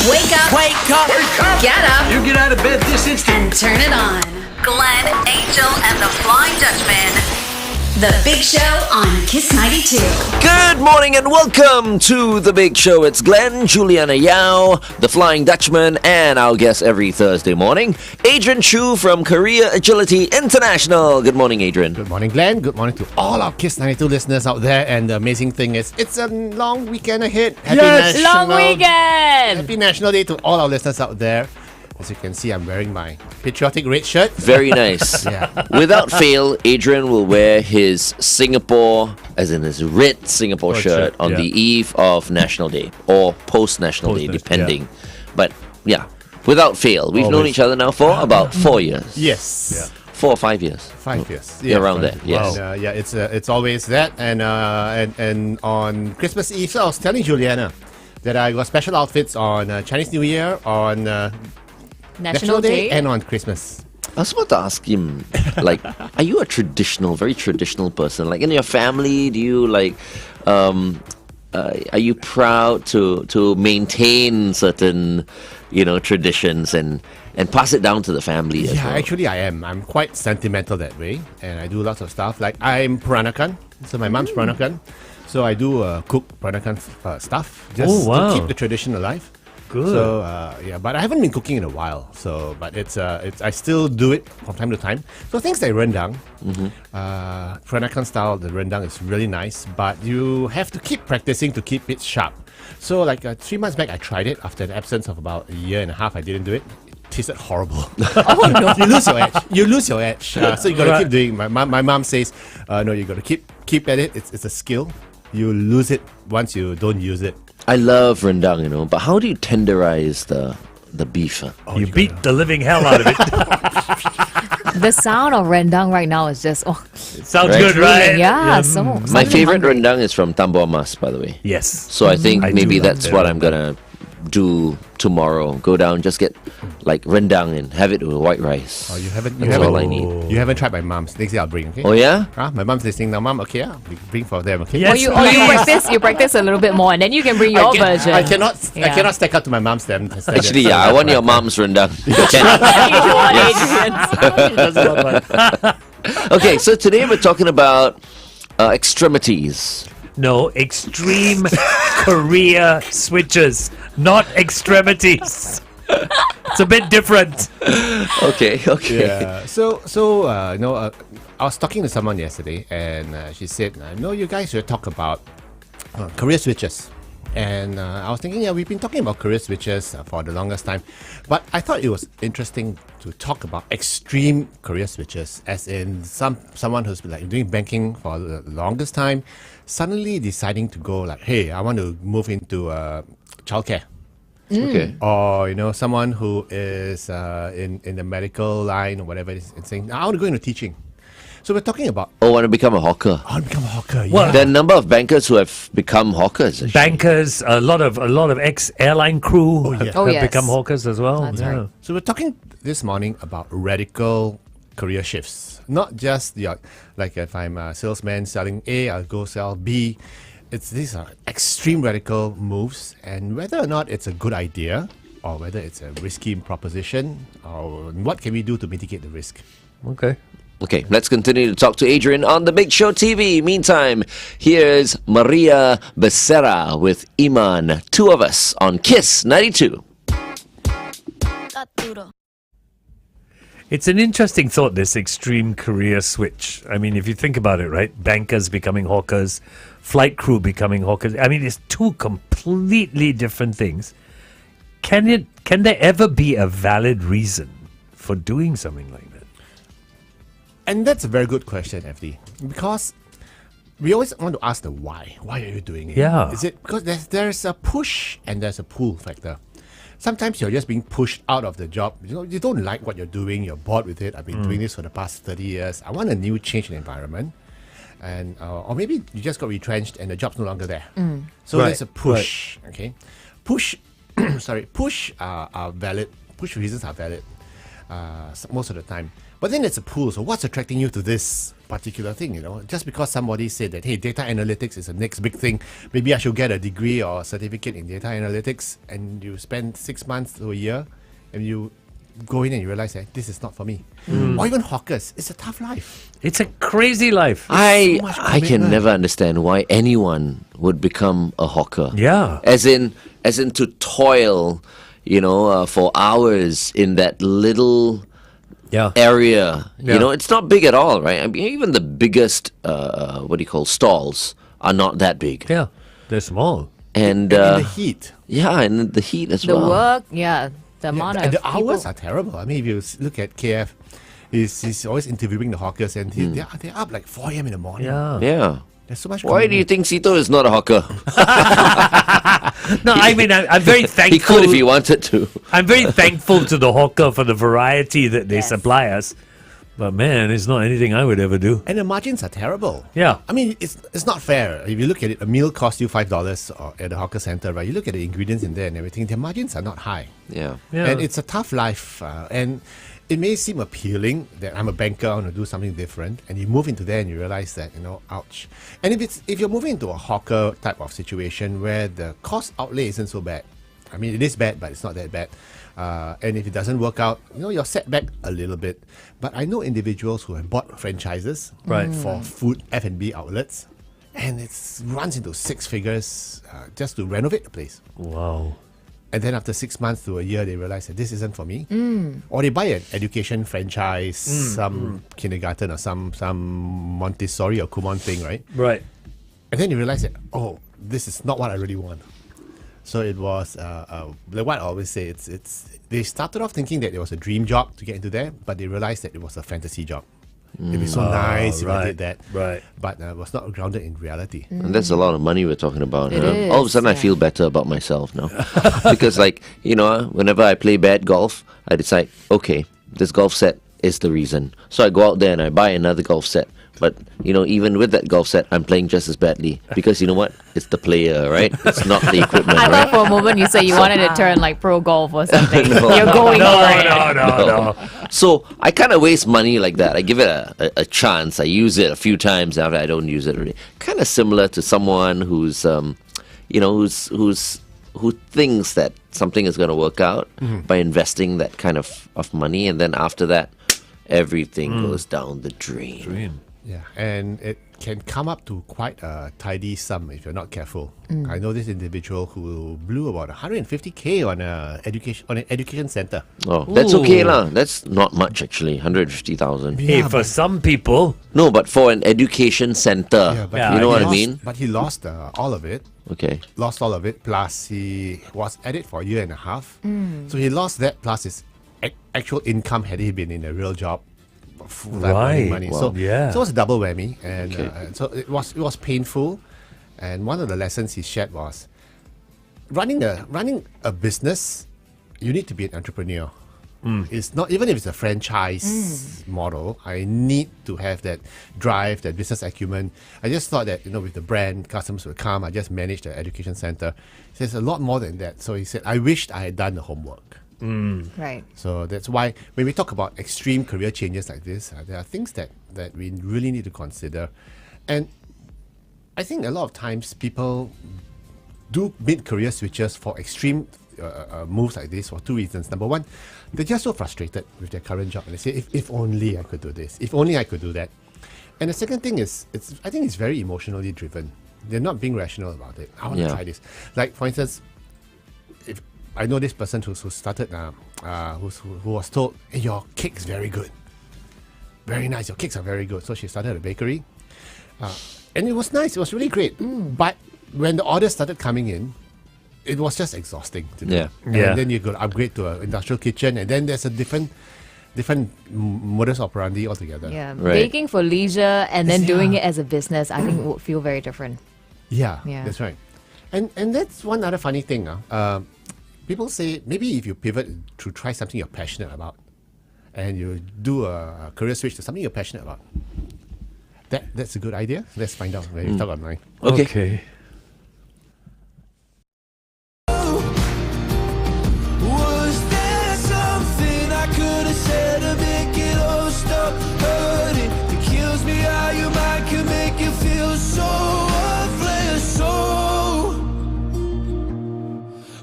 Wake up. Wake up. Wake up! Get up. You get out of bed this instant. And turn it on. Glenn, Angel, and the Flying Dutchman. The Big Show on Kiss 92. Good morning and welcome to The Big Show. It's Glenn, Juliana Yao, the Flying Dutchman, and our guest every Thursday morning, Adrian Choo from Korea Agility International. Good morning, Adrian. Good morning, Glenn. Good morning to all our Kiss 92 listeners out there. And the amazing thing is, it's a long weekend ahead. Long weekend! Happy National Day to all our listeners out there. As you can see, I'm wearing my patriotic red shirt. Very nice. Yeah. Without fail, Adrian will wear his Singapore, as in his red Singapore shirt on the eve of National Day or post-National Day, depending. But yeah, without fail. We've known each other now for about 4 years. Yes. Yeah. 4 or 5 years. 5 years. Yeah, around there. Yes. And, it's always that. And on Christmas Eve, so I was telling Juliana that I got special outfits on Chinese New Year, on National Day, and on Christmas. I was about to ask him, like, are you a very traditional person? Like, in your family, do you, like, are you proud to maintain certain, traditions and pass it down to the family as well? Actually, I am. I'm quite sentimental that way, and I do lots of stuff. Like, I'm Peranakan, so my mom's Peranakan, so I do cook Peranakan stuff just to keep the tradition alive. Good. So but I haven't been cooking in a while. So, but it's I still do it from time to time. So things like rendang, Peranakan style, the rendang is really nice, but you have to keep practicing to keep it sharp. So, like 3 months back, I tried it after an absence of about a year and a half. I didn't do it. It tasted horrible. Oh no! You lose your edge. So you gotta keep doing. My mom says, no, you gotta keep at it. It's a skill. You lose it once you don't use it. I love rendang, but how do you tenderize the beef? You beat the living hell out of it. The sound of rendang right now is just Sounds good, right? yeah. So My favorite rendang is from Tambor Mas, by the way. Yes. So I think I maybe do love that's their what I'm rendang. gonna do tomorrow. Go down, just get like rendang and have it with white rice. Oh, you haven't. That's all I need. You haven't tried my mom's. Next day I'll bring. Okay. Oh yeah? My mom's listening now. Mom, okay, bring for them. Okay. Yes. you practice a little bit more, and then you can bring your version. I cannot stack up to my mom's standard. Actually, yeah, I want your mom's rendang. Okay, so today we're talking about extremities. No, extreme career switches, not extremities. It's a bit different. Okay. Yeah. So I was talking to someone yesterday, and she said, "No, you guys should talk about career switches." And I was thinking, we've been talking about career switches for the longest time, but I thought it was interesting to talk about extreme career switches, as in someone who's been like doing banking for the longest time, suddenly deciding to go like, hey, I want to move into childcare. Okay. Or someone who is in the medical line or whatever, and saying, I want to go into teaching. So we're talking about Oh, want to become a hawker. I want to become a hawker. Well, There are a number of bankers who have become hawkers. Actually. Bankers, a lot of ex-airline crew have yes. become hawkers as well. That's Yeah. right. So we're talking this morning about radical career shifts, not just like if I'm a salesman selling A, I'll go sell B. These are extreme radical moves, and whether or not it's a good idea or whether it's a risky proposition, or what can we do to mitigate the risk? Okay. Okay, let's continue to talk to Adrian on The Big Show TV. Meantime, here's Maria Becerra with Iman, two of us on Kiss 92. It's an interesting thought, this extreme career switch. I mean, if you think about it, right? Bankers becoming hawkers, flight crew becoming hawkers. I mean, it's two completely different things. Can there ever be a valid reason for doing something like that? And that's a very good question, FD, because we always want to ask the why. Why are you doing it? Yeah. Is it because there's a push and there's a pull factor? Sometimes you're just being pushed out of the job. You don't like what you're doing. You're bored with it. I've been doing this for the past 30 years. I want a new change in environment. And or maybe you just got retrenched and the job's no longer there. So there's a push. Okay, push. Push are valid. Push reasons are valid most of the time. But then it's a pool. So what's attracting you to this particular thing? Just because somebody said that, hey, data analytics is the next big thing, maybe I should get a degree or a certificate in data analytics, and you spend 6 months to a year, and you go in and you realize that this is not for me. Or even hawkers, it's a tough life. It's a crazy life. I much can commitment. never understand why anyone would become a hawker. Yeah. As in to toil, for hours in that little Yeah. area. Yeah. It's not big at all, right? I mean, even the biggest, stalls are not that big. Yeah. They're small. And In the heat. yeah, and the heat as The well. work, the amount of And the people. hours are terrible. I mean, if you look at KF, he's always interviewing the hawkers, and they're up like 4 a.m. in the morning. Yeah. Yeah. There's so much Why do you think Sito is not a hawker? No, I mean, I'm very thankful. He could if he wanted to. I'm very thankful to the hawker for the variety that they Yes. supply us. But man, it's not anything I would ever do. And the margins are terrible. Yeah. I mean, it's not fair. If you look at it, a meal costs you $5 at the hawker center, right? You look at the ingredients in there and everything, their margins are not high. Yeah. Yeah. And it's a tough life. And it may seem appealing that I'm a banker, I want to do something different. And you move into there and you realize that, ouch. And if you're moving into a hawker type of situation where the cost outlay isn't so bad, I mean, it is bad, but it's not that bad. And if it doesn't work out, you're set back a little bit. But I know individuals who have bought franchises Right. for food F&B outlets, and it runs into 6 figures just to renovate the place. Wow. And then after 6 months to a year, they realize that this isn't for me. Or they buy an education franchise, some kindergarten or some Montessori or Kumon thing, right? Right. And then you realize that, oh, this is not what I really want. So it was, like what I always say, they started off thinking that it was a dream job to get into there, but they realized that it was a fantasy job. It'd be so nice if I right, did that. right. But it was not grounded in reality. And that's a lot of money we're talking about. It huh? is, All of a sudden, I yeah. feel better about myself now. Because, whenever I play bad golf, I decide, okay, this golf set is the reason. So I go out there and I buy another golf set. But, even with that golf set, I'm playing just as badly. Because you know what? It's the player, right? It's not the equipment, I right? thought for a moment you said you wanted to turn like pro golf or something. No. You're going for it. No. So I kind of waste money like that. I give it a chance. I use it a few times after I don't use it already. Kind of similar to someone who's, who thinks that something is going to work out by investing that kind of money, and then after that, everything goes down the drain. Yeah, and it can come up to quite a tidy sum if you're not careful. I know this individual who blew about 150K on an education center. Oh, that's okay Ooh. lah. That's not much actually. 150,000. Hey, Yeah, for but- some people, No, but for an education center, Yeah, you know I what I guess. mean? But he lost all of it. Okay. Lost all of it. Plus, he was at it for a year and a half. So he lost that plus his actual income had he been in a real job. Full-time earning Right. money. Wow. So, Yeah. so it was a double whammy, and Okay. so it was painful. And one of the lessons he shared was running a business. You need to be an entrepreneur. It's not even if it's a franchise model. I need to have that drive, that business acumen. I just thought that with the brand, customers would come. I just managed the education center. There's a lot more than that. So he said, I wished I had done the homework. Right. So that's why when we talk about extreme career changes like this, there are things that we really need to consider. And I think a lot of times people do mid-career switches for extreme moves like this for 2 reasons. Number one, they're just so frustrated with their current job. And they say, if only I could do this, if only I could do that. And the second thing is, I think it's very emotionally driven. They're not being rational about it. I want to Yeah. try this. Like, for instance, if I know this person who started, who was told, hey, your cake is very good. Very nice. Your cakes are very good. So she started a bakery. And it was nice. It was really great. But when the orders started coming in, it was just exhausting to do. Yeah. And Yeah. then you could upgrade to an industrial kitchen. And then there's a different modus operandi altogether. Yeah. Right. Baking for leisure and then doing Yeah. it as a business, I think would feel very different. Yeah, Yeah. that's right. And that's one other funny thing. People say maybe if you pivot to try something you're passionate about, and you do a career switch to something you're passionate about, that's a good idea. Let's find out when we talk online. Okay. Was there something I could have said to make it all stop?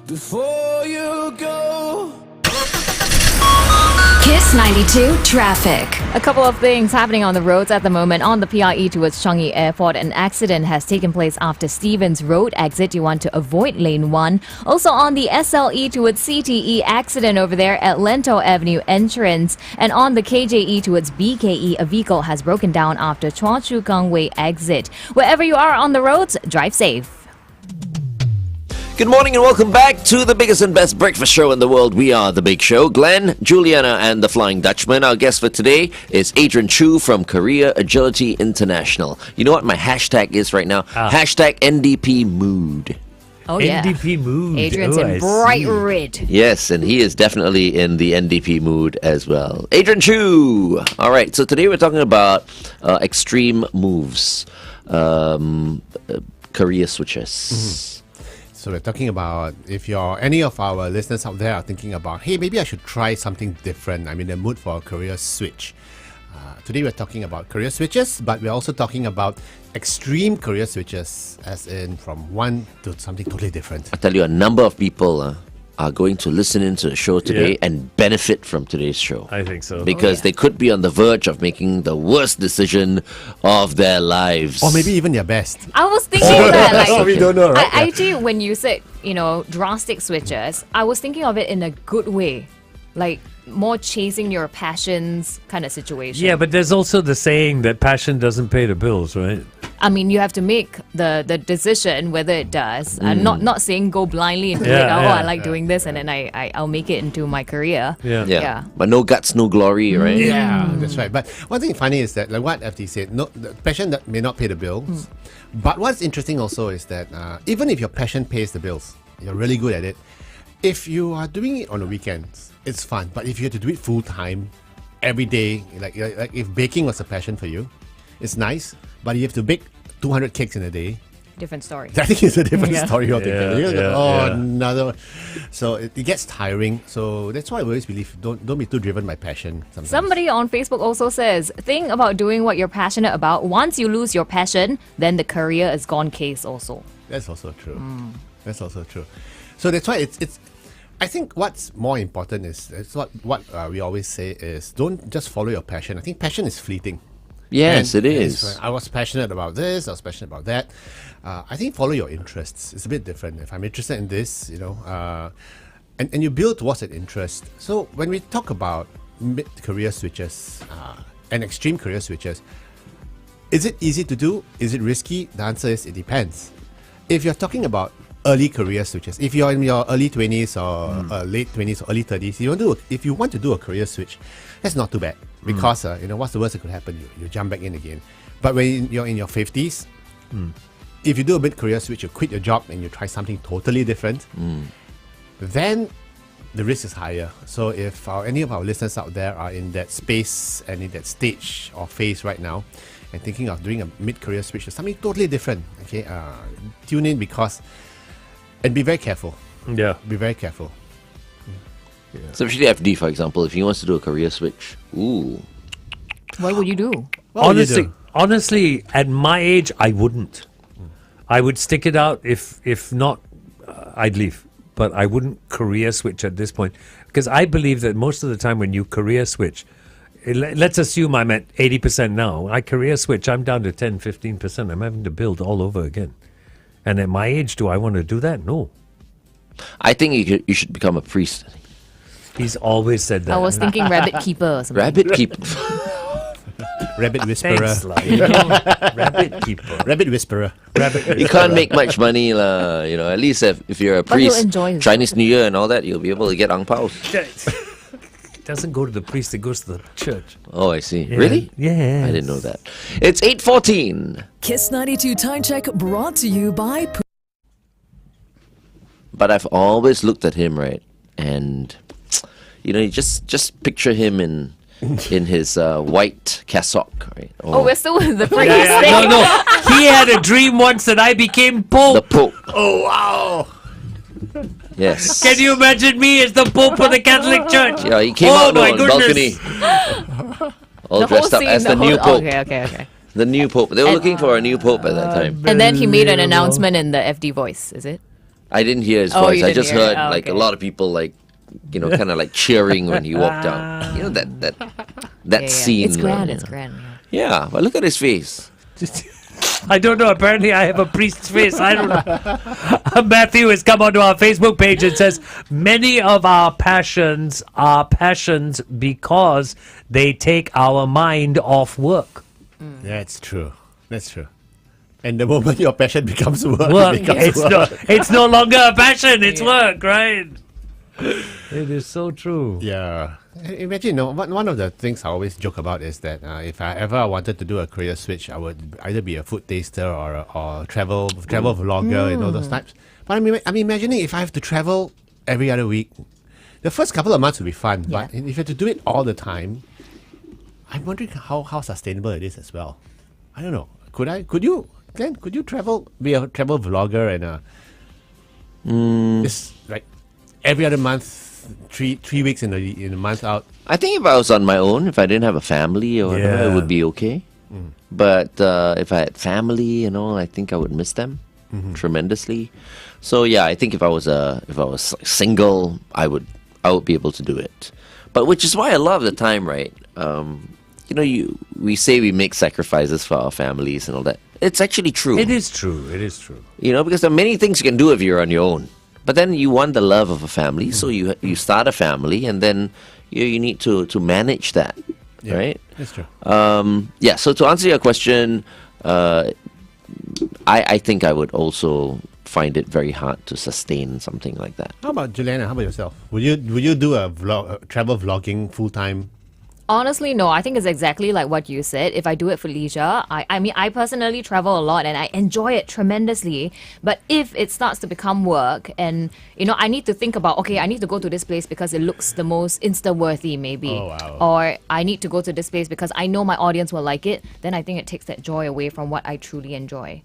before you go. Kiss 92 traffic. A couple of things happening on the roads at the moment. On the PIE towards Changi Airport, an accident has taken place after Stevens Road exit. You want to avoid lane 1. Also on the SLE towards CTE, accident over there at Lento Avenue entrance. And on the KJE towards BKE, a vehicle has broken down after Chua Chu Kang Way exit. Wherever you are on the roads, drive safe. Good morning and welcome back to the biggest and best breakfast show in the world. We are The Big Show. Glenn, Juliana and the Flying Dutchman. Our guest for today is Adrian Choo from Korea Agility International. You know what my hashtag is right now? Hashtag NDP mood. Oh, yeah. NDP mood. Adrian's Oh, in I bright see. red. Yes, and he is definitely in the NDP mood as well. Adrian Choo! All right, so today we're talking about extreme moves, career switches. So we're talking about if any of our listeners out there are thinking about, hey, maybe I should try something different. I'm in the mood for a career switch. Today we're talking about career switches, but we're also talking about extreme career switches, as in from one to something totally different. I tell you, a number of people are going to listen into the show today Yeah. and benefit from today's show. I think so. Because they could be on the verge of making the worst decision of their lives. Or maybe even their best. I was thinking that, like, We don't know, right? I actually, when you said, drastic switches, I was thinking of it in a good way. Like, more chasing your passions kind of situation. Yeah, but there's also the saying that passion doesn't pay the bills, right? I mean, you have to make the decision whether it does. I'm not saying go blindly into it. Yeah, Oh, yeah, I like doing this, and then I'll make it into my career. Yeah. Yeah. But no guts, no glory, right? Yeah, that's right. But one thing funny is that, like what FD said, no, the passion that may not pay the bills. But what's interesting also is that even if your passion pays the bills, you're really good at it. If you are doing it on the weekends, it's fun. But if you have to do it full time, every day, like if baking was a passion for you, it's nice. But you have to bake 200 cakes in a day. Different story. I think it's a different story altogether. Yeah, You're yeah, like, yeah. another. So it gets tiring. So that's why I always believe don't be too driven by passion. Sometimes. Somebody on Facebook also says, think about doing what you're passionate about. Once you lose your passion, then the career is gone case also. That's also true. That's also true. So that's why it's. I think what's more important is what we always say is don't just follow your passion. I think passion is fleeting. Yes, And it is. I was passionate about this. I was passionate about that. I think follow your interests. It's a bit different. If I'm interested in this, and you build towards that interest. So when we talk about mid-career switches and extreme career switches, is it easy to do? Is it risky? The answer is it depends. If you're talking about early career switches, if you're in your early 20s or late 20s or early 30s, if you want to do a career switch, that's not too bad because what's the worst that could happen? You jump back in again. But when you're in your 50s, if you do a mid-career switch, you quit your job and you try something totally different, then the risk is higher. So if any of our listeners out there are in that space and in that stage or phase right now and thinking of doing a mid-career switch to something totally different, okay, tune in and be very careful. Yeah. Be very careful. So especially FD, for example, if he wants to do a career switch, What would you do? What would you do? Honestly, at my age, I wouldn't. I would stick it out. If not, I'd leave. But I wouldn't career switch at this point because I believe that most of the time when you career switch, let's assume I'm at 80% now. I career switch, I'm down to 10, 15%. I'm having to build all over again. And at my age, do I want to do that? No. I think you should become a priest. He's always said that. I was thinking rabbit keeper or something. Rabbit keeper. Rabbit whisperer. Thanks, like, rabbit keeper. Rabbit whisperer. Rabbit. You can't make much money, lah. At least if you're a But you'll priest, enjoy it. Chinese New Year and all that, you'll be able to get ang paos. It doesn't go to the priest, it goes to the church. Oh, I see. Yeah. Really? Yeah. I didn't know that. It's 8:14. Kiss 92 Time Check brought to you by But I've always looked at him, right? And you just picture him in his white cassock, right? Oh, we're still with the priest Yeah, thing. no. He had a dream once that I became the Pope. Pope. Oh, wow. Yes. Can you imagine me as the Pope of the Catholic Church? Yeah, he came Oh, out my on the balcony, goodness. all The whole dressed up scene, as the whole- new Pope. Okay. The new Pope. They were looking for a new Pope at that time. And then he made an announcement in the FD voice, is it? I didn't hear his Oh, voice. you I didn't just hear it. heard Oh, like a okay. lot of people like, kind of like cheering when he walked out. You know that Yeah. scene. It's grand. yeah. It's grand. Yeah, but look at his face. I don't know. Apparently, I have a priest's face. I don't know. Matthew has come onto our Facebook page and says many of our passions are passions because they take our mind off work. That's true. That's true. And the moment your passion becomes work, Work. it becomes work. It's no longer a passion. It's work, right? It is so true. Yeah. Imagine, one of the things I always joke about is that if I ever wanted to do a career switch, I would either be a food taster or travel vlogger and all those types. But I'm imagining if I have to travel every other week, the first couple of months will be fun. But if you have to do it all the time, I'm wondering how sustainable it is as well. I don't know. Could you, Glenn, be a travel vlogger and just like every other month, three weeks in a month out? I think if I was on my own, if I didn't have a family or whatever, it Yeah. would be okay. But if I had family and all, I think I would miss them tremendously. So yeah, I think if I was like, single, I would be able to do it. But which is why a lot of the time, right? We say we make sacrifices for our families and all that. It's actually true. It is true. It is true. Because there are many things you can do if you're on your own. But then you want the love of a family, so you start a family, and then you need to manage that, right? That's true. So to answer your question, I think I would also find it very hard to sustain something like that. How about Juliana? How about yourself? Would you do a travel vlogging full time? Honestly, no. I think it's exactly like what you said. If I do it for leisure, I personally travel a lot and I enjoy it tremendously. But if it starts to become work and, I need to think about, okay, I need to go to this place because it looks the most Insta-worthy maybe. Oh, wow. Or I need to go to this place because I know my audience will like it. Then I think it takes that joy away from what I truly enjoy.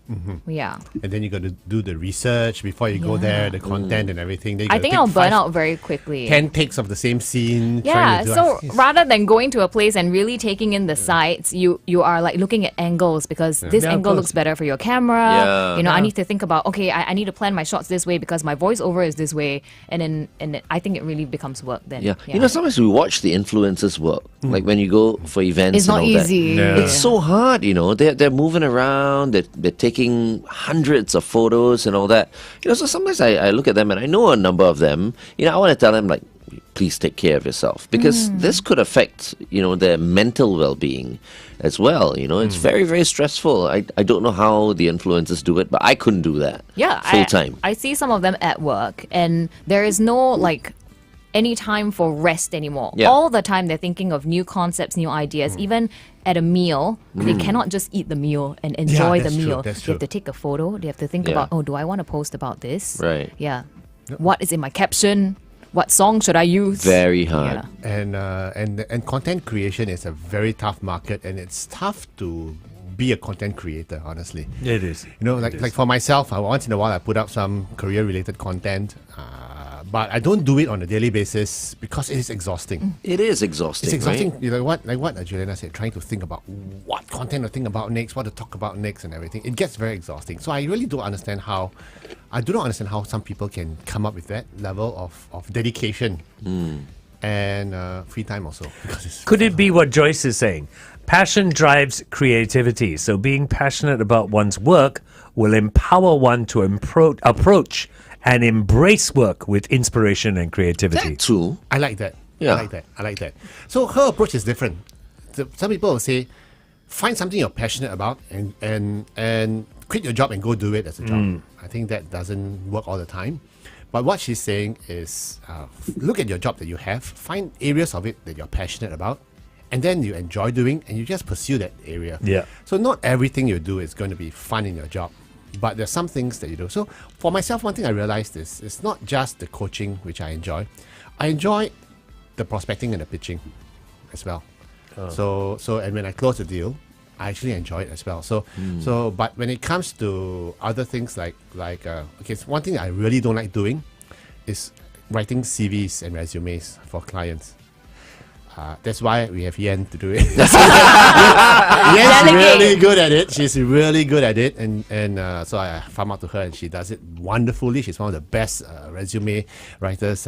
Yeah. And then you got to do the research before you go there, the content and everything. Then you I gotta think take I'll burn 5, out very quickly. 10 takes of the same scene. Yeah, trying to do so Yes. rather than going to a place and really taking in the sights, you are like looking at angles because this Yeah, of angle course. looks better for your camera. Yeah. I need to think about, okay, I need to plan my shots this way because my voiceover is this way, and I think it really becomes work then. Yeah. Sometimes we watch the influencers work, like when you go for events. It's and not all that. easy. No. It's so hard, They're moving around. They're taking hundreds of photos and all that. So sometimes I look at them and I know a number of them. I want to tell them like, please take care of yourself because this could affect their mental well-being as well. It's very, very stressful. I don't know how the influencers do it, but I couldn't do that. Yeah, full time. I see some of them at work, and there is no like any time for rest anymore. Yeah. All the time they're thinking of new concepts, new ideas. Even at a meal, they cannot just eat the meal and enjoy the that's true, meal. that's They true. have to take a photo. They have to think Yeah. about, do I want to post about this? Right. Yeah. What is in my caption? What song should I use? Very hard. Yeah. And content creation is a very tough market, and it's tough to be a content creator, honestly. It is. Like for myself, once in a while I put up some career-related content, but I don't do it on a daily basis because it is exhausting. It is exhausting. It's exhausting. Right? Like what Juliana said, trying to think about what content to think about next, what to talk about next, and everything. It gets very exhausting. So I really don't understand how. I do not understand how some people can come up with that level of dedication and free time also. Because it's Could it be what Joyce is saying? Passion drives creativity. So being passionate about one's work will empower one to approach and embrace work with inspiration and creativity. That too. I like that. Yeah. I like that. So her approach is different. Some people will say, find something you're passionate about and quit your job and go do it as a job. I think that doesn't work all the time. But what she's saying is, look at your job that you have, find areas of it that you're passionate about, and then you enjoy doing, and you just pursue that area. Yeah. So not everything you do is going to be fun in your job, but there's some things that you do. So for myself, one thing I realized is it's not just the coaching which I enjoy. I enjoy the prospecting and the pitching as well. So and when I close a deal, I actually enjoy it as well. So but when it comes to other things like one thing I really don't like doing is writing CVs and resumes for clients. That's why we have Yen to do it. Yen's really good at it. She's really good at it, and so I farm out to her, and she does it wonderfully. She's one of the best resume writers,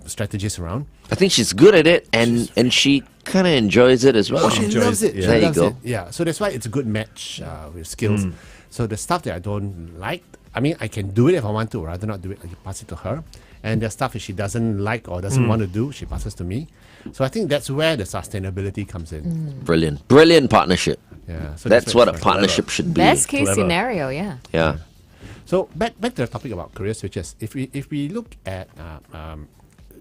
strategists around. I think she's good at it, and she kind of enjoys it as well. Oh, she loves it. There you go. Yeah, so that's why it's a good match with skills. So the stuff that I don't like, I mean, I can do it if I want to, or rather not do it, I can pass it to her. And the stuff that she doesn't like or doesn't want to do, she passes to me. So I think that's where the sustainability comes in. Brilliant partnership. Yeah, so That's what a where it's partnership should be. Best case Clever. scenario, yeah. Yeah. So back to the topic about career switches. If we look at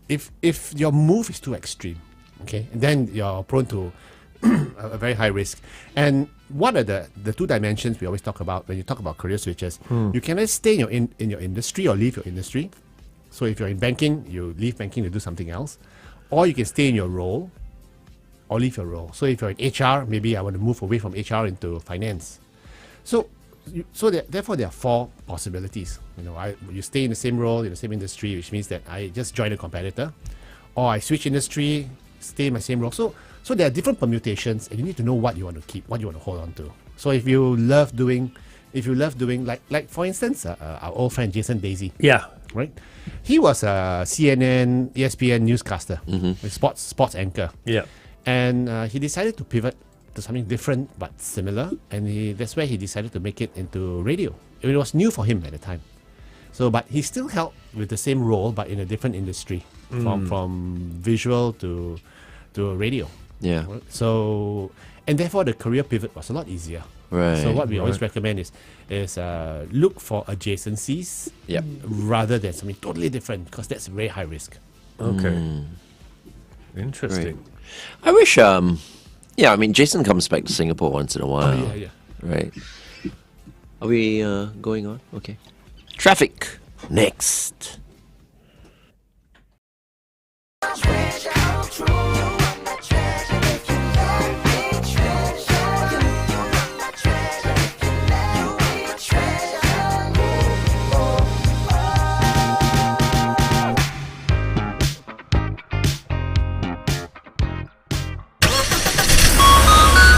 if your move is too extreme, okay, then you're prone to a very high risk. And what are the two dimensions we always talk about when you talk about career switches? You can either stay in your industry or leave your industry. So if you're in banking, you leave banking to do something else, or you can stay in your role or leave your role. So if you're in HR, maybe I want to move away from HR into finance. So therefore there are four possibilities. You stay in the same role in the same industry, which means that I just join a competitor, or I switch industry, stay in my same role. So there are different permutations, and you need to know what you want to keep, what you want to hold on to. So if you love doing like for instance, our old friend Jason Daisy. Yeah. Right, he was a CNN, ESPN newscaster, a sports anchor. Yeah. And he decided to pivot to something different but similar, and that's where he decided to make it into radio. It was new for him at the time. So, but he still held with the same role, but in a different industry, from visual to radio. Yeah. So, and therefore the career pivot was a lot easier. Right. So what we always recommend is look for adjacencies, Yep. rather than something totally different, because that's very high risk. Okay. Interesting. I wish, I mean, Jason comes back to Singapore once in a while. Oh, yeah. Right. Are we going on? Okay. Traffic. Next.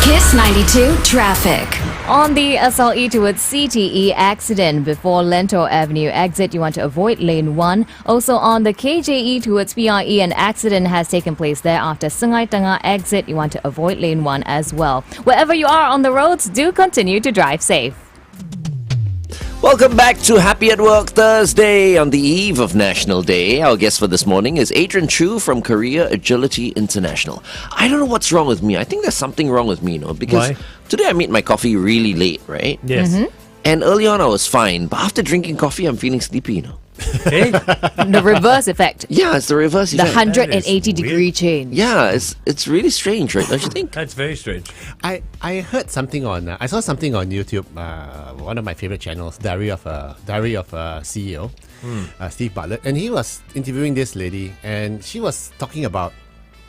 Kiss 92 Traffic. On the SLE towards CTE accident before Lento Avenue exit, you want to avoid lane 1. Also on the KJE towards PRE, an accident has taken place there after Sungai Tengah exit. You want to avoid lane 1 as well. Wherever you are on the roads, do continue to drive safe. Welcome back to Happy at Work Thursday on the eve of National Day. Our guest for this morning is Adrian Choo from Career Agility International. I don't know what's wrong with me. I think there's something wrong with me, because Why? today I made my coffee really late, right? Yes. And early on I was fine, but after drinking coffee I'm feeling sleepy, Hey, The reverse effect. Yeah, it's the reverse The effect. 180-degree change. Yeah, it's really strange, right? Don't you think? that's very strange. I heard something on I saw something on YouTube. One of my favorite channels, Diary of a CEO, Steve Bartlett, and he was interviewing this lady, and she was talking about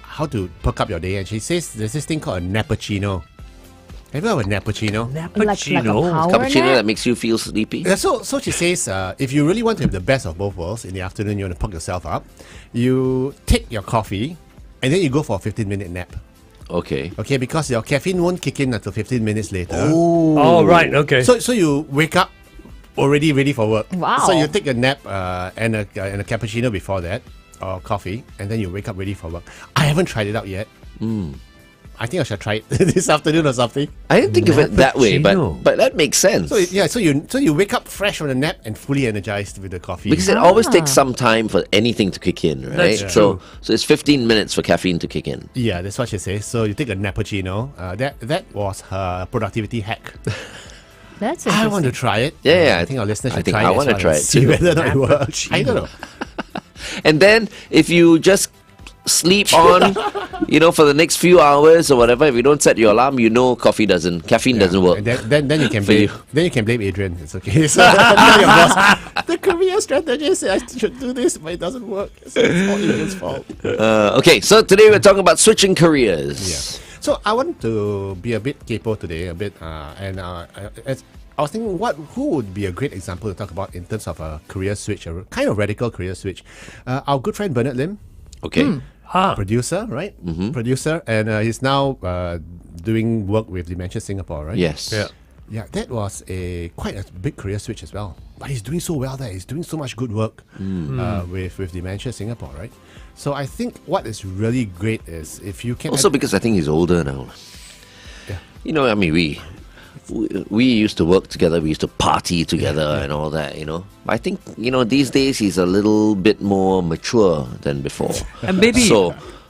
how to perk up your day, and she says there's this thing called a nappuccino. Have you heard of a nappuccino? Like a Nappuccino. power Cappuccino nap? that makes you feel sleepy? Yeah, so she says, if you really want to have the best of both worlds, in the afternoon you want to perk yourself up, you take your coffee and then you go for a 15-minute nap. Okay. Okay, because your caffeine won't kick in until 15 minutes later. Oh, right. Okay. So you wake up already ready for work. Wow. So you take a nap and a cappuccino before that, or coffee, and then you wake up ready for work. I haven't tried it out yet. I think I should try it this afternoon or something. I didn't think of it that way, Cappuccino. but that makes sense. So you wake up fresh from the nap and fully energized with the coffee. Because it always takes some time for anything to kick in, right? That's So true. it's 15 minutes for caffeine to kick in. Yeah, that's what she says. So you take a nappuccino. That was her productivity hack. That's I interesting. want to try it. Yeah, I think our listeners I should think try I it. wanna as well try and it see too. whether or not it works. I don't know. And then if you just sleep on, for the next few hours or whatever, if you don't set your alarm, caffeine doesn't work. And then you can For blame you. then you can blame Adrian. It's okay. So tell your boss, the career strategist said I should do this, but it doesn't work. So it's all Adrian's fault. Okay, so today we're talking about switching careers. Yeah. So I want to be a bit capo today, as I was thinking, who would be a great example to talk about in terms of a career switch, a kind of radical career switch? Our good friend Bernard Lim. Okay. producer, right? Producer, and he's now doing work with Dementia Singapore, right? Yes. Yeah, that was quite a big career switch as well. But he's doing so well there. He's doing so much good work with Dementia Singapore, right? So I think what is really great is if you can... Also because I think he's older now. Yeah. You know, I mean, we used to work together, we used to party together and all that, you know. I think, you know, these days he's a little bit more mature than before. And maybe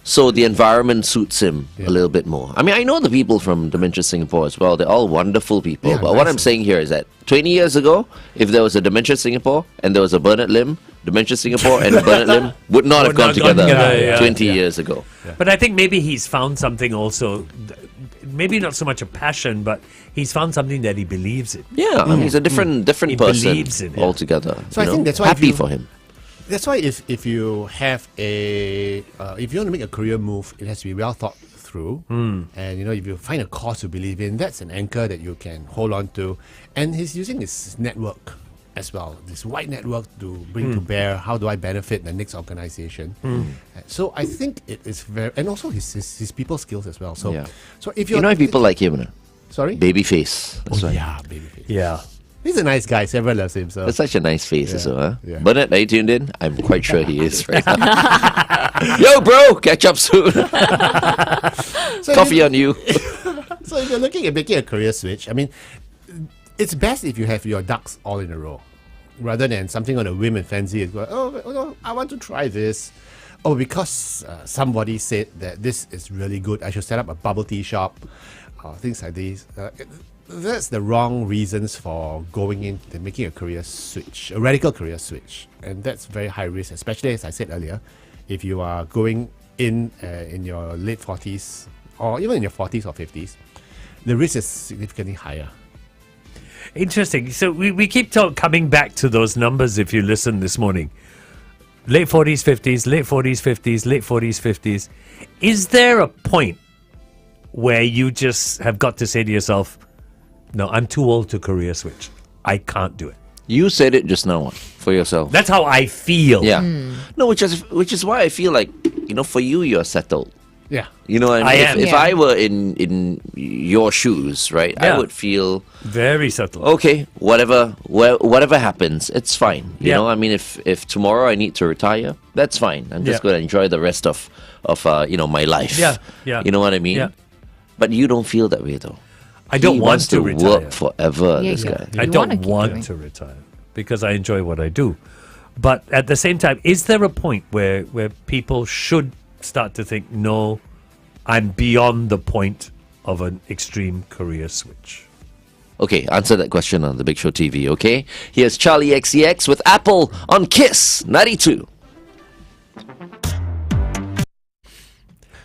So the environment suits him a little bit more. I mean, I know the people from Dementia Singapore as well. They're all wonderful people. Yeah, but what nice. I'm saying here is that 20 years ago, if there was a Dementia Singapore and there was a Bernard Lim, Dementia Singapore and Bernard Lim would not have gone together 20 years ago. But I think maybe he's found something also, maybe not so much a passion, but he's found something that he believes in. Yeah, I mean, he's a different He person believes in it. altogether. So you I think know? that's why if happy you- for him. That's why if you have if you want to make a career move, it has to be well thought through. And, you know, if you find a cause you believe in, that's an anchor that you can hold on to. And he's using his network as well, this wide network to bring to bear how do I benefit the next organization. So I think it is very... And also his people skills as well. So, Yeah. so if You you're... know why people like him? No? Sorry? Babyface. That's why. Yeah, babyface. Yeah. He's a nice guy. Everyone loves him. So That's such a nice face as well, huh? Yeah. Bernard, are you tuned in? I'm quite sure he is right now. Yo, bro! Catch up soon. So Coffee on you. So if you're looking at making a career switch, I mean, it's best if you have your ducks all in a row, rather than something on a whim and fancy. And go, no, I want to try this. Oh, because somebody said that this is really good, I should set up a bubble tea shop, things like these. That's the wrong reasons for going in and making a career switch, a radical career switch. And that's very high risk, especially as I said earlier, if you are going in your late 40s or even in your 40s or 50s, the risk is significantly higher. Interesting. So we keep coming back to those numbers if you listen this morning. Late 40s, 50s, late 40s, 50s, late 40s, 50s. Is there a point where you just have got to say to yourself, no, I'm too old to career switch. I can't do it. You said it just now for yourself. That's how I feel. Yeah. No, which is why I feel like, you know, for you, you're settled. Yeah. You know what I mean? I am. If Yeah. I were in your shoes, right, Yeah. I would feel, Very subtle. okay, whatever happens, it's fine. You Yeah. know, I mean, if tomorrow I need to retire, that's fine. I'm just Yeah. going to enjoy the rest of you know, my life. Yeah, yeah. You know what I mean? Yeah. But you don't feel that way, though. I don't He want wants to retire. work forever, Yeah, this yeah. guy. I You don't wanna keep want doing. to retire because I enjoy what I do. But at the same time, is there a point where people should start to think, no, I'm beyond the point of an extreme career switch? Okay, answer that question on the Big Show TV, okay? Here's Charlie XCX with Apple on Kiss 92.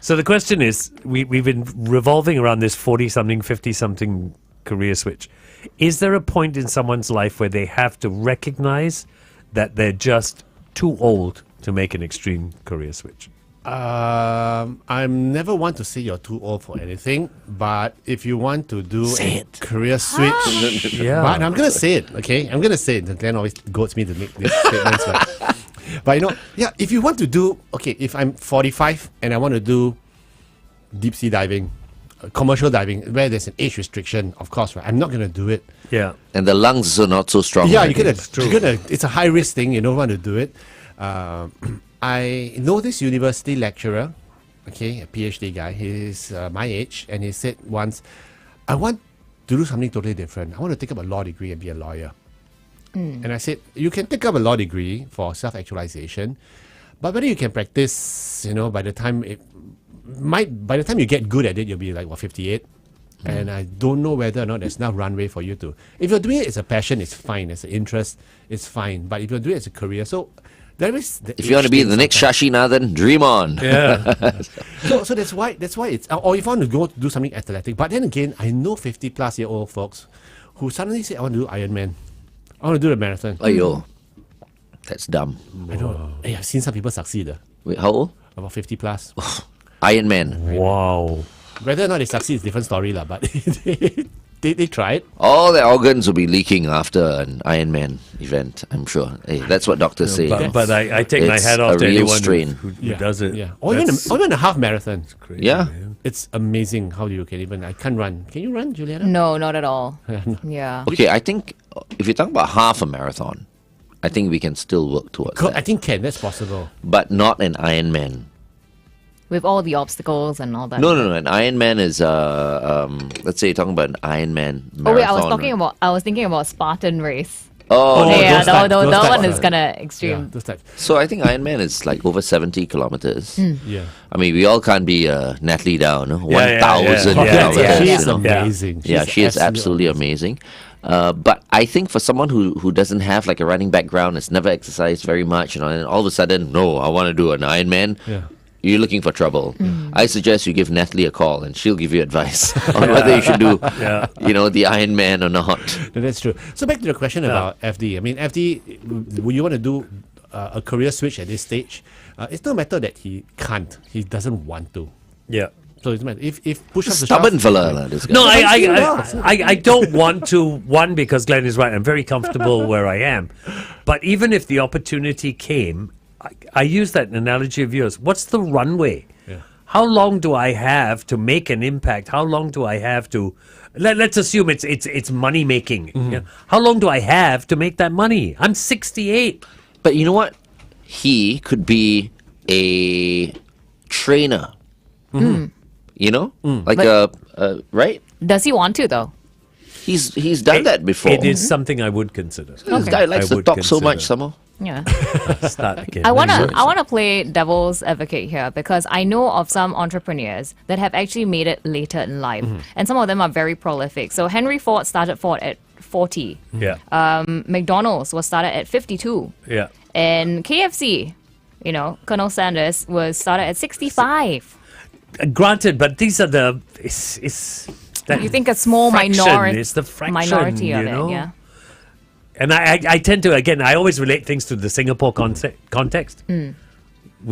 So the question is, we've been revolving around this 40-something, 50-something career switch. Is there a point in someone's life where they have to recognize that they're just too old to make an extreme career switch? I'm never one to say you're too old for anything, but if you want to do Say a it. career switch, Yeah. but I'm gonna say it, okay? I'm gonna say it. Glenn always goads me to make these statements, but you know, yeah. If you want to do, okay, if I'm 45 and I want to do deep sea diving, commercial diving, where there's an age restriction, of course, right? I'm not gonna do it. Yeah. And the lungs are not so strong. Yeah, right? you're gonna. It's a high risk thing. You don't want to do it. I know this university lecturer, okay, a PhD guy. He's my age, and he said once, "I want to do something totally different. I want to take up a law degree and be a lawyer." And I said, "You can take up a law degree for self-actualization, but whether you can practice, you know, by the time you get good at it, you'll be like 58." And I don't know whether or not there's enough runway for you to. If you're doing it as a passion, it's fine. As an interest, it's fine. But if you're doing it as a career, so there is. The If you want to be the next Shashi Nathan, dream on. Yeah. so that's why it's. Or if you want to go to do something athletic, but then again, I know 50-plus-year-old folks who suddenly say, "I want to do Ironman. I want to do the marathon." Ayo, that's dumb. I don't. Hey, I've seen some people succeed. Wait, how old? About 50 plus. Iron Man. Wow. Whether or not they succeed is a different story, lah. But They tried. All their organs will be leaking after an Ironman event, I'm sure. Hey, that's what doctors say. But I take my It's hat off a to real anyone strain. who does it. Yeah. Or even a half marathon. Crazy, Yeah. man. It's amazing how you can even. I can't run. Can you run, Juliana? No, not at all. Yeah. Okay, I think if you're talking about half a marathon, I think we can still work towards I that. think that's possible. But not an Ironman. With all the obstacles and all that. No. An Ironman is, let's say you're talking about an Ironman marathon. Oh wait, I was thinking about Spartan race. Oh, no, Yeah, those type- that those one type is of- kinda Yeah, extreme. those types. So I think Ironman is like over 70 kilometers. Yeah. I mean, we all can't be Natalie Down, no? Yeah, 1,000 yeah, yeah. kilometers. She you is know? amazing. Yeah, she is absolutely amazing. But I think for someone who doesn't have like a running background, has never exercised very much, you know, and all of a sudden, no, I want to do an Ironman. Yeah. You're looking for trouble. I suggest you give Natalie a call, and she'll give you advice on whether you should do, you know, the Ironman or not. No, that's true. So back to the question about FD. I mean, FD, would you want to do a career switch at this stage? It's no matter that he can't. He doesn't want to. Yeah. So it's matter if push comes to Stubborn shove, fella, lah, this guy. No, But I don't want to. One, because Glenn is right. I'm very comfortable where I am. But even if the opportunity came, I use that analogy of yours. What's the runway? Yeah. How long do I have to make an impact? How long do I have to? Let's assume it's money making. Yeah? How long do I have to make that money? I'm 68. But you know what? He could be a trainer. You know, like right? Does he want to though? He's done that before. It is something I would consider. This guy likes I to would talk so consider. much, somehow. Yeah. Start again. I wanna play devil's advocate here because I know of some entrepreneurs that have actually made it later in life, and some of them are very prolific. So Henry Ford started Ford at 40. Yeah. McDonald's was started at 52, Yeah. and KFC, you know, Colonel Sanders was started at 65. Granted, but these are the. It's that You think a small fraction, minority, it's the fraction, minority of you know? it, yeah. And I tend to, again, I always relate things to the Singapore context. When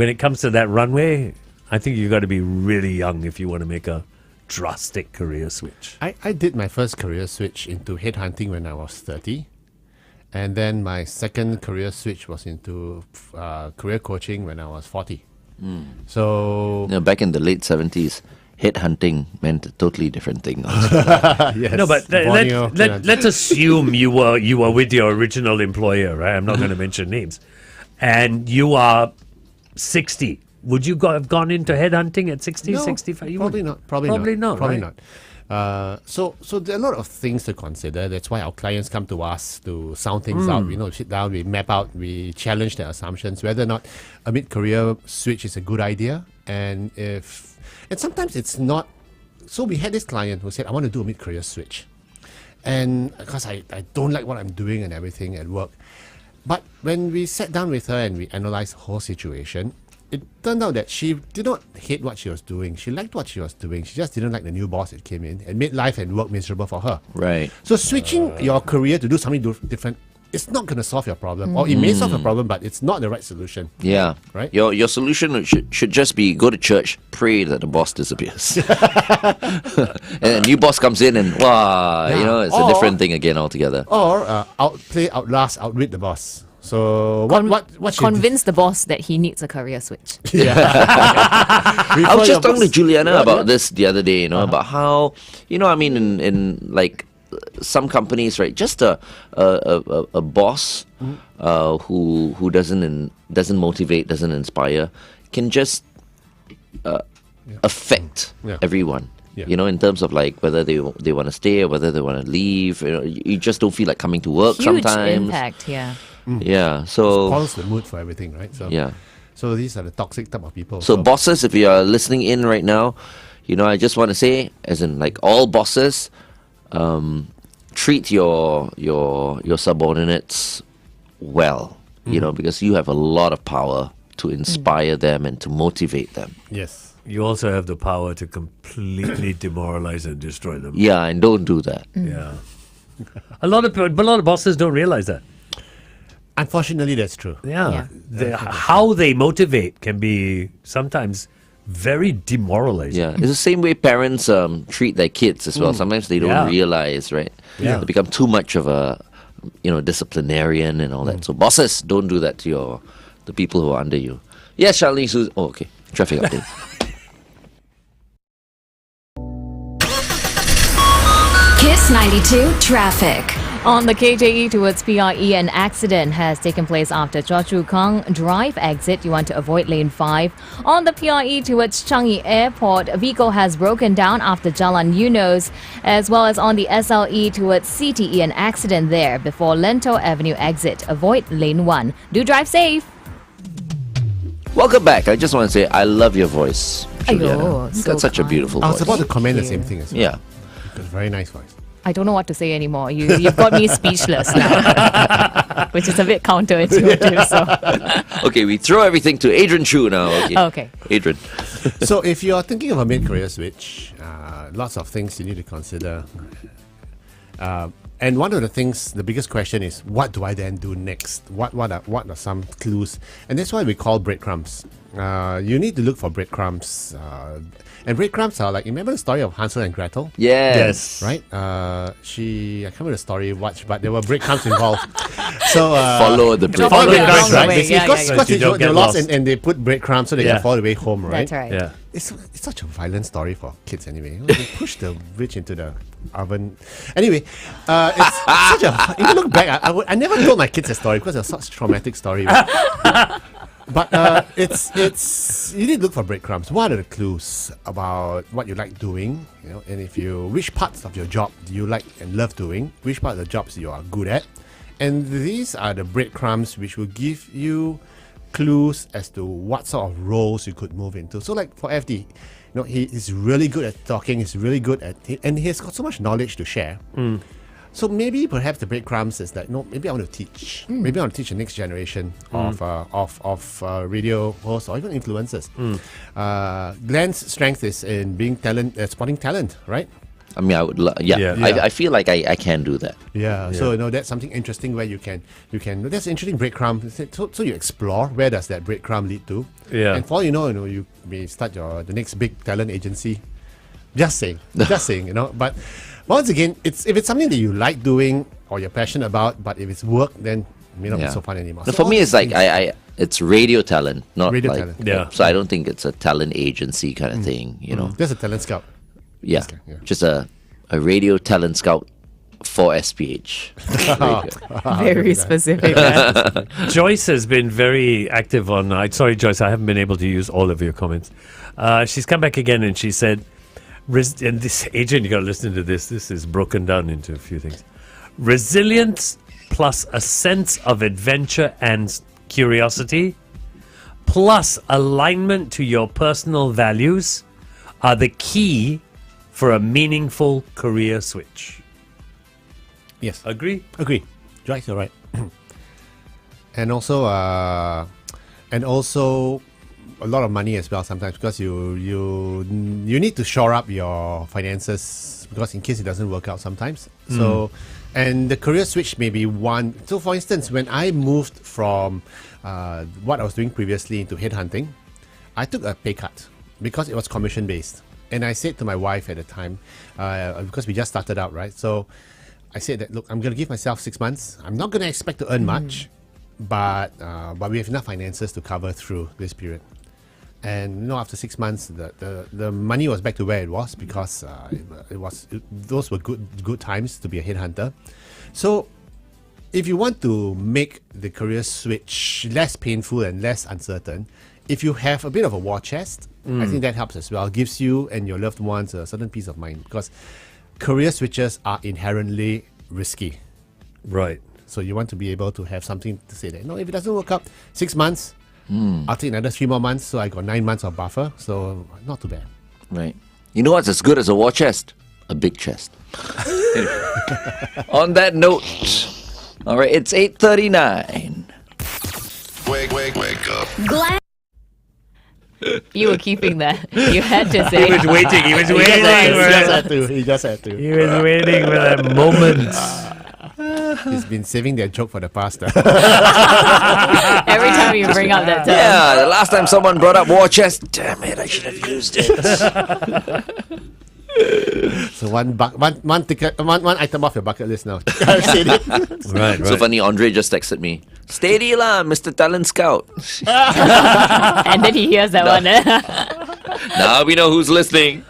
it comes to that runway, I think you've got to be really young if you want to make a drastic career switch. I did my first career switch into headhunting when I was 30. And then my second career switch was into career coaching when I was 40. So, You know, back in the late 70s, headhunting meant a totally different thing. yes. No, but Borneo, let's assume you were with your original employer, right? I'm not going to mention names. And you are 60. Would you have gone into headhunting at 60, No, 65? You probably wouldn't. not. Probably not. Probably right? not. So there are a lot of things to consider. That's why our clients come to us to sound things out. You know, sit down, we map out, we challenge their assumptions, whether or not a mid-career switch is a good idea. And sometimes it's not. So we had this client who said, I want to do a mid-career switch. And because I don't like what I'm doing and everything at work. But when we sat down with her and we analyzed the whole situation, it turned out that she did not hate what she was doing. She liked what she was doing. She just didn't like the new boss that came in and made life and work miserable for her. Right. So switching your career to do something different, it's not going to solve your problem. Or it may solve your problem, but it's not the right solution. Yeah. Right? Your solution should just be go to church, pray that the boss disappears. And a new boss comes in and, wow, you know, it's a Or- different thing again altogether. Or outplay, outlast, outwit the boss. So what should Convince the boss that he needs a career switch. I was just talking to Juliana about this the other day, you know, about how, you know, I mean, in like some companies, right, just a boss who doesn't motivate, doesn't inspire, can just affect everyone. Yeah. You know, in terms of like whether they want to stay or whether they want to leave. You know, you just don't feel like coming to work Huge sometimes. impact, yeah. Yeah. So spoils the mood for everything, right? So yeah. So these are the toxic type of people. So bosses, if you are listening in right now, you know, I just want to say, as in like all bosses, treat your subordinates well, you know, because you have a lot of power to inspire them and to motivate them. yes. You also have the power to completely demoralize and destroy them. Yeah, and don't do that. Yeah. A lot of bosses don't realize that. Unfortunately, that's true. Yeah. How they motivate can be sometimes very demoralizing. Yeah, it's the same way parents treat their kids as well. Sometimes they don't realize, right? Yeah. They become too much of a, disciplinarian and all that. So bosses, don't do that to the people who are under you. Yes, Charlene. Oh, okay. Traffic update. Kiss 92 traffic. On the KJE towards PRE, an accident has taken place after Choa Chu Kang Drive exit. You want to avoid lane 5. On the PRE towards Changi Airport, a vehicle has broken down after Jalan Eunos, as well as on the SLE towards CTE, an accident there before Lento Avenue exit. Avoid lane 1. Do drive safe. Welcome back. I just want to say I love your voice, Juliana. Aiyo, You so got such a kind. beautiful I voice. was about to comment the Thank same you. thing as well. Yeah. It's a very nice voice. I don't know what to say anymore. You've got me speechless now, which is a bit counterintuitive. So. Okay, we throw everything to Adrian Choo now. Okay. Okay. Adrian. So if you're thinking of a mid-career switch, lots of things you need to consider. And one of the things, the biggest question is, what do I then do next? What are some clues? And that's why we call breadcrumbs. You need to look for breadcrumbs. And breadcrumbs are like, you remember the story of Hansel and Gretel? Yes. Right? I can't remember the story much, but there were breadcrumbs involved. So Follow the bread. Follow the breadcrumbs, breadcrumbs, right? right? Yeah, Because yeah, yeah. So you don't they're get lost lost. and they put breadcrumbs so they Yeah. can follow the way home, right? That's right. Yeah. It's such a violent story for kids anyway. They push the witch into the oven. Anyway, it's such a. If you look back, I never told my kids a story because it's such a traumatic story. Right? But it's you need to look for breadcrumbs. What are the clues about what you like doing? And which parts of your job do you like and love doing? Which part of the jobs you are good at? And these are the breadcrumbs which will give you clues as to what sort of roles you could move into. So like for FD, he's really good at talking, he's really good at and he has got so much knowledge to share. So maybe perhaps the breadcrumbs is that maybe I want to teach. Maybe I want to teach the next generation of radio hosts or even influencers. Glenn's strength is in being spotting talent, right? I mean, I would. Yeah. I feel like I can do that. Yeah. So that's something interesting where you can. That's an interesting breadcrumb. So you explore where does that breadcrumb lead to. Yeah. And for all you know, you may start the next big talent agency. Just saying. But once again, if it's something that you like doing or you're passionate about, but if it's work, then it may not be so fun anymore. No, So for me, all it's these like things- it's radio talent, not Radio like. talent. Yeah. So I don't think it's a talent agency kind of thing. There's a talent scout. Yeah. Yeah. Just a radio talent scout for SPH. Radio. Very specific. Joyce has been very active on. Sorry, Joyce, I haven't been able to use all of your comments. She's come back again and she said, and this, Adrian, you got to listen to this. This is broken down into a few things. Resilience plus a sense of adventure and curiosity plus alignment to your personal values are the key for a meaningful career switch. Yes. Agree? Agree. Joyce, you're right. and also a lot of money as well sometimes because you need to shore up your finances because in case it doesn't work out sometimes. So, and the career switch may be one. So, for instance, when I moved from what I was doing previously into headhunting, I took a pay cut because it was commission based. And I said to my wife at the time, because we just started out, right? So I said that, look, I'm going to give myself 6 months. I'm not going to expect to earn much, but we have enough finances to cover through this period. And after 6 months, the money was back to where it was because those were good times to be a headhunter. So if you want to make the career switch less painful and less uncertain, if you have a bit of a war chest, I think that helps as well. It gives you and your loved ones a certain peace of mind because career switches are inherently risky. Right. So you want to be able to have something to say that, if it doesn't work out, 6 months, I'll take another 3 more months. So I got 9 months of buffer. So not too bad. Right. You know what's as good as a war chest? A big chest. On that note, all right, it's 8:39. Wake up. Glenn. You were keeping that. You had to say. He was waiting. He was He waiting. just for had that. He just had to. He was waiting for that moment. He's been saving that joke for the past. Every time you bring up that term. Yeah, the last time someone brought up war chest, damn it, I should have used it. So one item off your bucket list now. I've said it. Right, So funny, Andre just texted me, steady lah, Mr. Talent Scout. And then he hears that one. Now we know who's listening.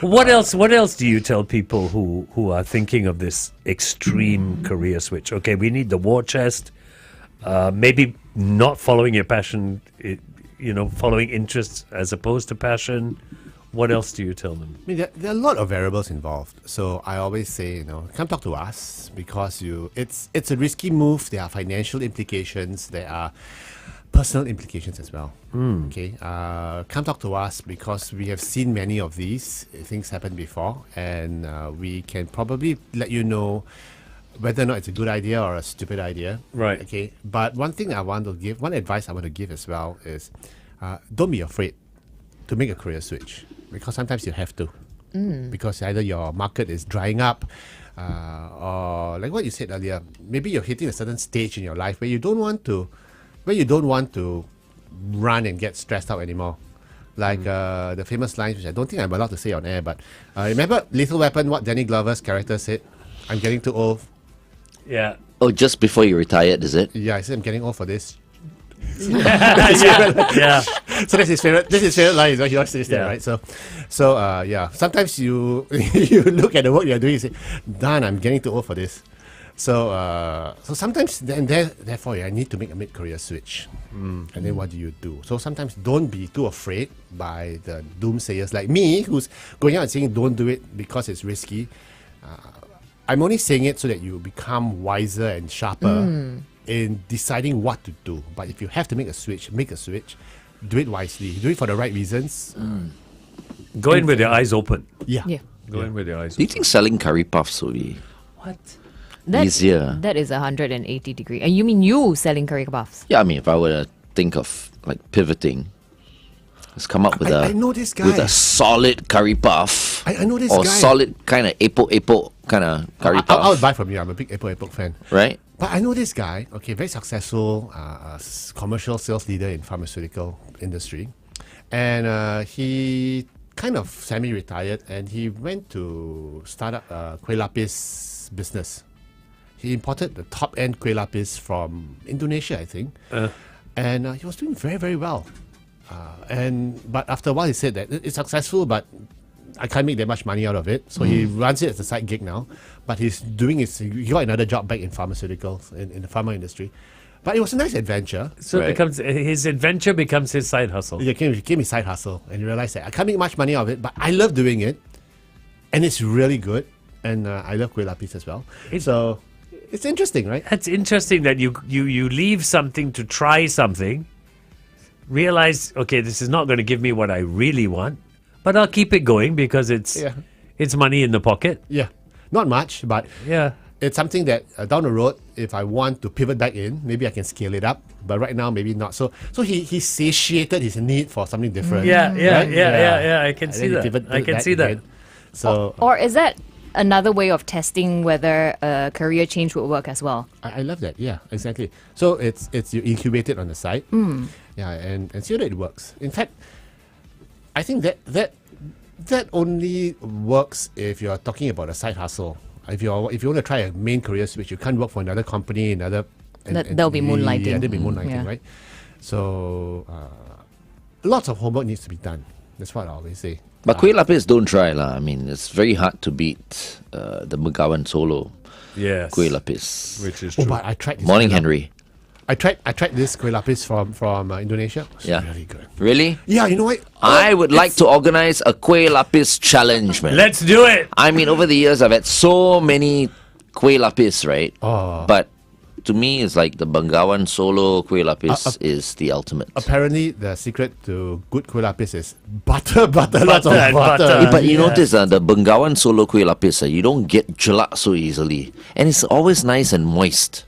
What else? What else do you tell people who are thinking of this extreme career switch? Okay, we need the war chest. Maybe not following your passion, following interests as opposed to passion. What else do you tell them? I mean, there are a lot of variables involved. So I always say, come talk to us because it's a risky move. There are financial implications. There are personal implications as well. Okay, come talk to us because we have seen many of these things happen before, and we can probably let you know whether or not it's a good idea or a stupid idea. Right. Okay. But one advice I want to give as well is, don't be afraid to make a career switch because sometimes you have to. Because either your market is drying up, or like what you said earlier, maybe you're hitting a certain stage in your life where you don't want to run and get stressed out anymore. Like the famous lines, which I don't think I'm allowed to say on air, but remember Lethal Weapon, what Danny Glover's character said? I'm getting too old. Yeah. Oh, just before you retired, is it? Yeah, I said I'm getting old for this. Yeah. So that's his favorite. This is his favorite line. He always says that, Yeah. right? So yeah. Sometimes you you look at the work you're doing, you say, "Darn, I'm getting too old for this." So sometimes therefore I need to make a mid-career switch. And then what do? So sometimes don't be too afraid by the doomsayers like me, who's going out and saying don't do it because it's risky. I'm only saying it so that you become wiser and sharper in deciding what to do. But if you have to make a switch. Do it wisely. Do it for the right reasons. Go in with your eyes open. Yeah. Go in with your eyes Do you open. think selling curry puffs will be What? easier? That is 180 degree. And you mean you selling curry puffs? Yeah, I mean, if I were to think of like pivoting, let's come up with I know this guy. with a solid curry puff. I know this or guy. solid kind of epok kind of curry puff. I would buy from you. I'm a big Epok fan. Right? But I know this guy, okay, very successful commercial sales leader in pharmaceutical industry. And he kind of semi-retired and he went to start up a kueh lapis business. He imported the top-end kueh lapis from Indonesia, I think. And he was doing very, very well. But after a while he said that it's successful, but I can't make that much money out of it. So he runs it as a side gig now. But he got another job back in pharmaceuticals, in the pharma industry. But it was a nice adventure. So Right. it becomes his adventure becomes his side hustle. It became his side hustle. And he realized that I can't make much money out of it, but I love doing it. And it's really good. And I love kueh lapis as well. So it's interesting, right? That's interesting that you leave something to try something, realize, okay, this is not going to give me what I really want, but I'll keep it going because it's money in the pocket. Yeah. Not much, but Yeah. it's something that down the road, if I want to pivot back in, maybe I can scale it up. But right now, maybe not. So he satiated his need for something different. Yeah. right? I can And see then he that. pivoted I can see that. again. So Or is that another way of testing whether a career change would work as well? I love that. Yeah, exactly. So it's you incubate it on the side. Yeah, and see that it works. In fact, I think that only works if you're talking about a side hustle. If you want to try a main career switch, you can't work for another company, That'll be moonlighting. Yeah, that'll be moonlighting, Yeah. right? So lots of homework needs to be done. That's what I always say. But kueh lapis, don't try lah. I mean, it's very hard to beat the Bengawan Solo Yes. kueh lapis. Which is Oh, true. but I tried this. Morning, kueh lap- Henry. I tried this kueh lapis from Indonesia. It's Yeah. really good. Really? Yeah, you know what? I would like to organize a kueh lapis challenge, man. Let's do it. I mean, over the years, I've had so many kueh lapis, right? Oh. But to me, it's like the Bengawan Solo kueh lapis is the ultimate. Apparently, the secret to good kueh lapis is butter, lots of Butter and butter. butter. But you Yeah. notice the Bengawan Solo kueh lapis, you don't get jelak so easily. And it's always nice and moist.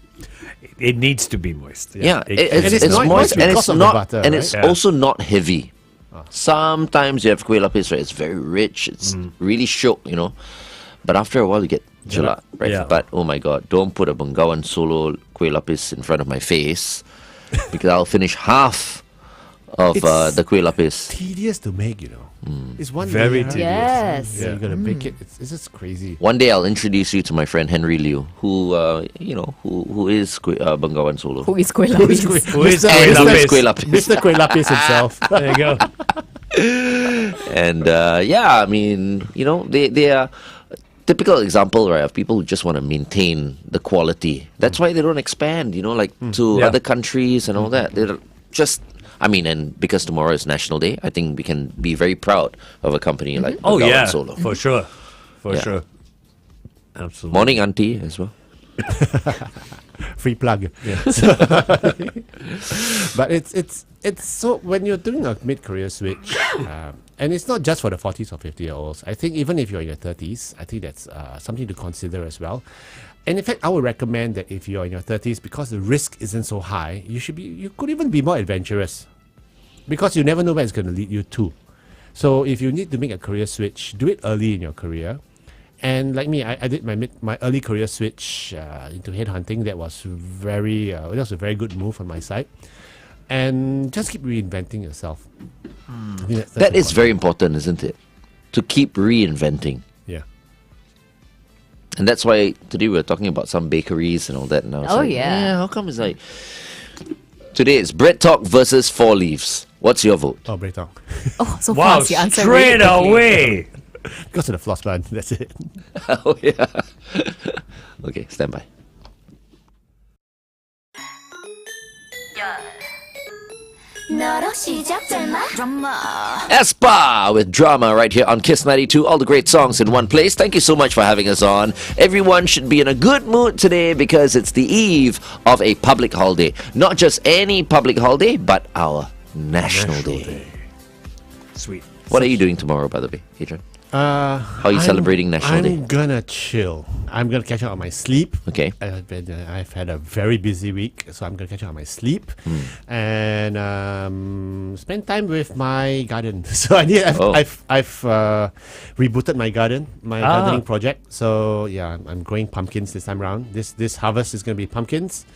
It needs to be moist. Yeah, it's it's not moist moist and because it's of the not, butter, and right? it's Yeah. also not heavy. Sometimes you have kueh lapis, right? It's very rich. It's really shook, But after a while, you get Jelat, right? Yeah. But oh my god, don't put a Bengawan Solo kuih lapis in front of my face because I'll finish half of It's the kuih lapis. Tedious to make, It's one Very layer. tedious. Yes. Yeah, you gotta bake it. It's just crazy. One day I'll introduce you to my friend Henry Liu, who who is Bengawan Solo. Who is kuih lapis? Who is And kuih who is lapis? kuih lapis. Mr. Kueh Lapis himself. There you go. And yeah, I mean, they are typical example, right, of people who just want to maintain the quality. That's why they don't expand, to Yeah. other countries and all that. They're just, I mean, and because tomorrow is National Day, I think we can be very proud of a company like Oh Bengawan yeah, Solo. for sure, for Yeah. sure. Absolutely. Morning, auntie, as well. Free plug. But it's so when you're doing a mid-career switch, and it's not just for the 40s or 50-year-olds. I think even if you're in your 30s, I think that's something to consider as well. And in fact, I would recommend that if you're in your 30s, because the risk isn't so high, you could even be more adventurous, because you never know where it's going to lead you to. So if you need to make a career switch, do it early in your career. And like me, I did my early career switch into headhunting. That was a very good move on my side. And just keep reinventing yourself. I think that's That is important. very important, isn't it? To keep reinventing. Yeah. And that's why today we were talking about some bakeries and all that. And I was Oh, like, yeah. how come it's like... Today it's Bread Talk versus Four Leaves. What's your vote? Oh, break down. Oh, so Wow, fast. You answer straight really quickly. away. Go to the floss button. That's it. Oh, yeah. Okay, stand by. Espa with Drama right here on Kiss 92. All the great songs in one place. Thank you so much for having us on. Everyone should be in a good mood today because it's the eve of a public holiday. Not just any public holiday, but our National Day. Sweet. What are you doing tomorrow, by the way, Adrian? How are you I'm- celebrating National Day? I'm gonna chill. I'm gonna catch up on my sleep. Okay. I've had a very busy week, so I'm gonna catch up on my sleep and spend time with my garden. So I've rebooted my garden, my gardening project. So yeah, I'm growing pumpkins this time around. This harvest is gonna be pumpkins.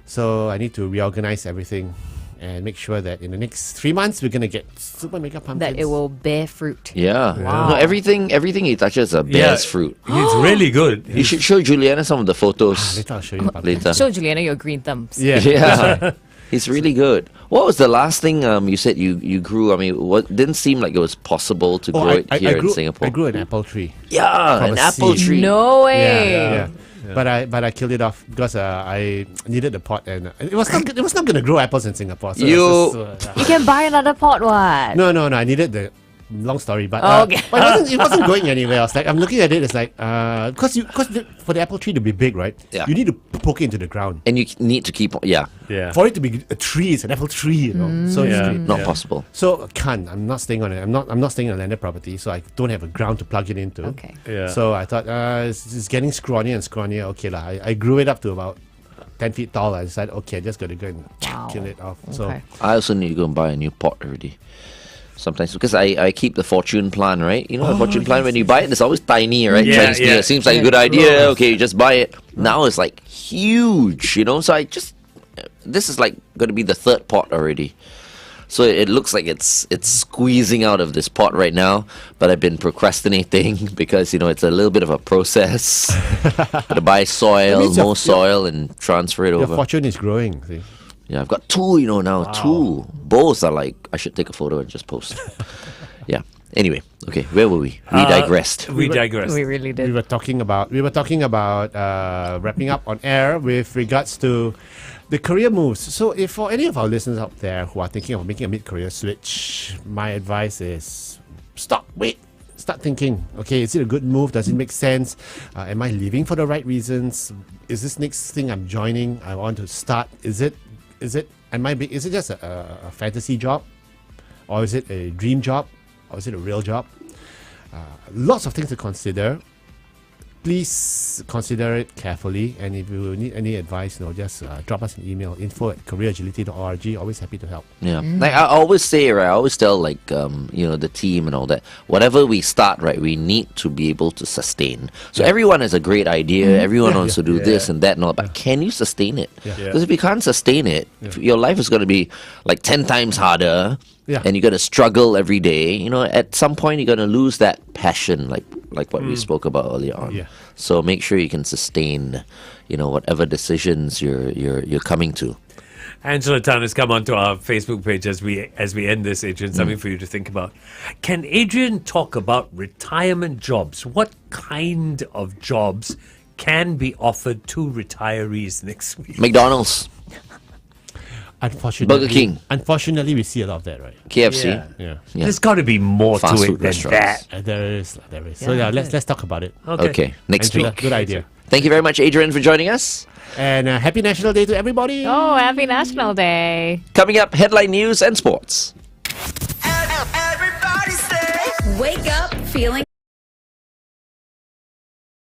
So I need to reorganize everything and make sure that in the next 3 months we're gonna get super mega pumpkins. That it will bear fruit. Yeah. Wow. No, everything he touches bears fruit. It's really good. You should show Juliana some of the photos Later I'll show you. pumpkins. later. Show Juliana your green thumbs. Yeah. Yeah. He's really good. What was the last thing you said you grew? I mean, what didn't seem like it was possible to grow it here in Singapore. I grew an apple tree. Yeah, from an a apple seed. tree. No way. Yeah. But I killed it off because I needed the pot and it was not going to grow apples in Singapore. So You can buy another pot, what? no, I needed the long story, but Okay. but it wasn't going anywhere. I was like, I'm looking at it. It's like because for the apple tree to be big, right? Yeah. You need to poke it into the ground. And you need to keep. Yeah, Yeah. For it to be a tree, it's an apple tree, So Yeah. it's not possible. so can't. I'm not staying on it. I'm not staying on a landed property, so I don't have a ground to plug it into. Okay. Yeah. So I thought it's getting scrawnier and scrawnier. Okay lah. I grew it up to about 10 feet tall. I decided, okay, I just got to go and Wow. kill it off. So Okay. I also need to go and buy a new pot already. Sometimes because I keep the fortune plant, right? You know, the fortune plant, when you buy it, it's always tiny, right? Yeah, Chinese New Year yeah. seems like a good idea. Okay, you just buy it. Now it's like huge, So this is like going to be the third pot already. So it looks like it's squeezing out of this pot right now, but I've been procrastinating because it's a little bit of a process. Gotta buy soil, means your- more soil, and transfer it your over. fortune is growing. See? Yeah, I've got two, now. Two. Both are like, I should take a photo and just post. Yeah. Anyway, okay, where were we? We digressed. We digress. We really We did. were talking about wrapping up on air with regards to the career moves. So if for any of our listeners out there who are thinking of making a mid-career switch, my advice is start thinking. Okay, is it a good move? Does it make sense? Am I leaving for the right reasons? Is this next thing I'm joining? I want to start. Is it just a fantasy job, or is it a dream job, or is it a real job? Lots of things to consider. please consider it carefully. And if you need any advice, just drop us an email, info@careeragility.org. Always happy to help. Yeah, like I always say, right? I always tell the team and all that. Whatever we start, right, we need to be able to sustain. So everyone has a great idea. Everyone wants to do this and that and all. But can you sustain it? Because if you can't sustain it, your life is going to be like 10 times harder. Yeah. And you're going to struggle every day. At some point you're going to lose that passion, like what we spoke about earlier on. Yeah. So make sure you can sustain, whatever decisions you're coming to. Angela Tan has come onto our Facebook page as we end this, Adrian. Something for you to think about. Can Adrian talk about retirement jobs? What kind of jobs can be offered to retirees next week? McDonald's, Unfortunately, Burger King. Unfortunately, we see a lot of that, right? KFC. Yeah. Yeah. There's got to be more Fast to it food than restaurants. that. There is. So let's talk about it. Okay, next Angela, week. good idea. Thank you very much, Adrian, for joining us. And happy National Day to everybody. Oh, happy National Day. Coming up, headline news and sports. Everybody say. Wake up feeling